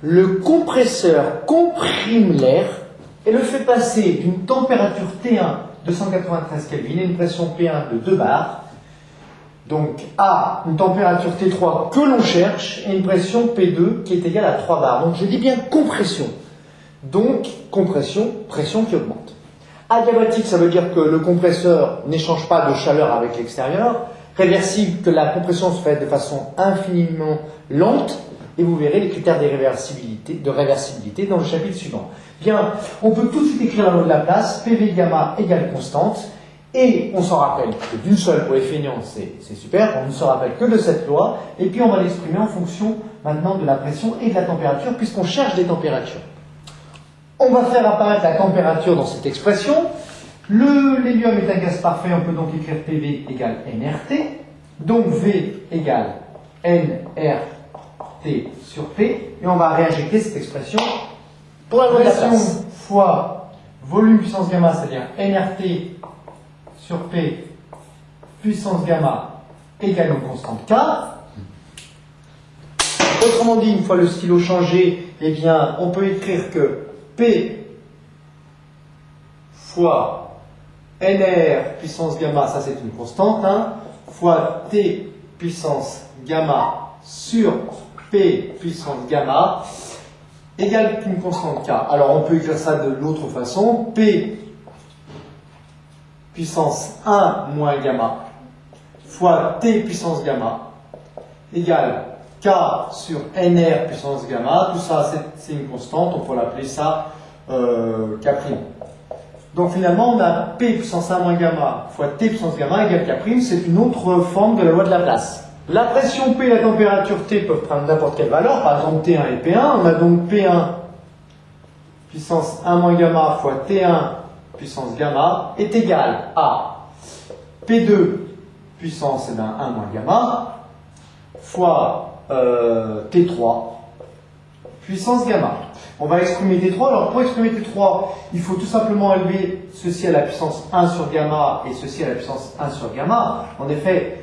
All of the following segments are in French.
le compresseur comprime l'air et le fait passer d'une température T1 de 193 Kelvin et une pression P1 de 2 bars, donc à une température T3 que l'on cherche et une pression P2 qui est égale à 3 bars. Donc je dis bien compression. Donc compression, pression qui augmente. Adiabatique, ça veut dire que le compresseur n'échange pas de chaleur avec l'extérieur. Réversible, que la compression se fait de façon infiniment lente. Et vous verrez les critères de réversibilité dans le chapitre suivant. Bien, on peut tout de suite écrire la loi de Laplace, PV gamma égale constante. Et on s'en rappelle que d'une seule, pour les feignants, c'est super, on ne se rappelle que de cette loi. Et puis on va l'exprimer en fonction maintenant de la pression et de la température, puisqu'on cherche des températures. On va faire apparaître la température dans cette expression. L'hélium est un gaz parfait, on peut donc écrire PV égale nRT. Donc V égale nRT sur P. Et on va réinjecter cette expression pour la loi de Laplace. Pression fois volume puissance gamma, c'est-à-dire nRT sur P puissance gamma égale une constante K. Autrement dit, une fois le stylo changé, eh bien, on peut écrire que P fois NR puissance gamma, ça c'est une constante, hein, fois T puissance gamma sur P puissance gamma égale une constante K. Alors on peut écrire ça de l'autre façon, P puissance 1 moins gamma fois T puissance gamma égale K sur NR puissance gamma. Tout ça c'est une constante, on peut l'appeler ça K'. Donc finalement on a P puissance 1 moins gamma fois T puissance gamma égale K', c'est une autre forme de la loi de Laplace. La pression P et la température T peuvent prendre n'importe quelle valeur, par exemple T1 et P1. On a donc P1 puissance 1 moins gamma fois T1 puissance gamma est égal à P2 puissance 1 moins gamma fois T3 puissance gamma. On va exprimer T3. Alors pour exprimer T3, il faut tout simplement élever ceci à la puissance 1 sur gamma et ceci à la puissance 1 sur gamma. En effet,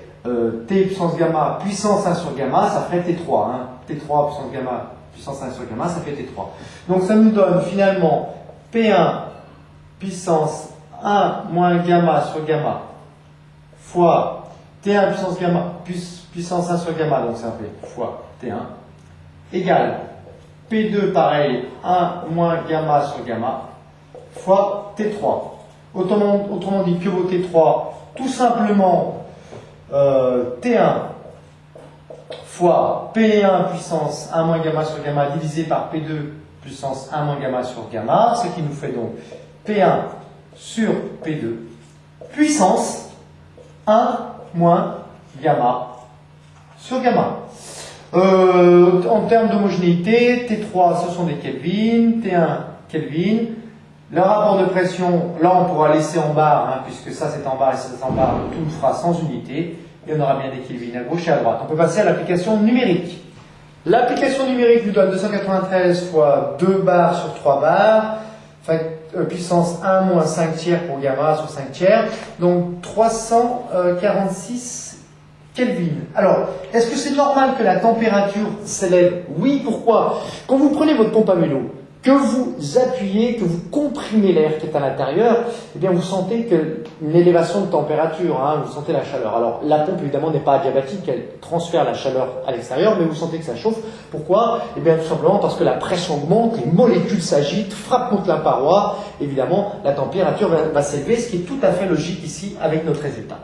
T puissance gamma puissance 1 sur gamma, ça ferait T3. Hein. T3 puissance gamma puissance 1 sur gamma, ça fait T3. Donc ça nous donne finalement P1 puissance 1 moins gamma sur gamma fois T1 puissance gamma puissance 1 sur gamma, donc ça fait fois T1 égale P2 pareil 1 moins gamma sur gamma fois T3. Autrement dit, que vaut T3? Tout simplement T1 fois P1 puissance 1 moins gamma sur gamma divisé par P2 puissance 1 moins gamma sur gamma, ce qui nous fait donc P1 sur P2 puissance 1 moins gamma sur gamma. En termes d'homogénéité, T3 ce sont des Kelvin, T1 Kelvin. Le rapport de pression, là on pourra laisser en barre, hein, puisque ça c'est en barre et ça c'est en barre, tout nous fera sans unité. Et on aura bien des Kelvin à gauche et à droite. On peut passer à l'application numérique. L'application numérique nous donne 293 fois 2 bars sur 3 bars, puissance 1 moins 5 tiers pour gamma sur 5 tiers, donc 346 Kelvin. Alors, est-ce que c'est normal que la température s'élève? Oui, pourquoi? Quand vous prenez votre pompe à mélo, que vous appuyez, que vous comprimez l'air qui est à l'intérieur, eh bien vous sentez une élévation de température, hein, vous sentez la chaleur. Alors la pompe évidemment n'est pas adiabatique, elle transfère la chaleur à l'extérieur, mais vous sentez que ça chauffe. Pourquoi? Eh bien tout simplement parce que la pression augmente, les molécules s'agitent, frappent contre la paroi, évidemment la température va s'élever, ce qui est tout à fait logique ici avec notre résultat.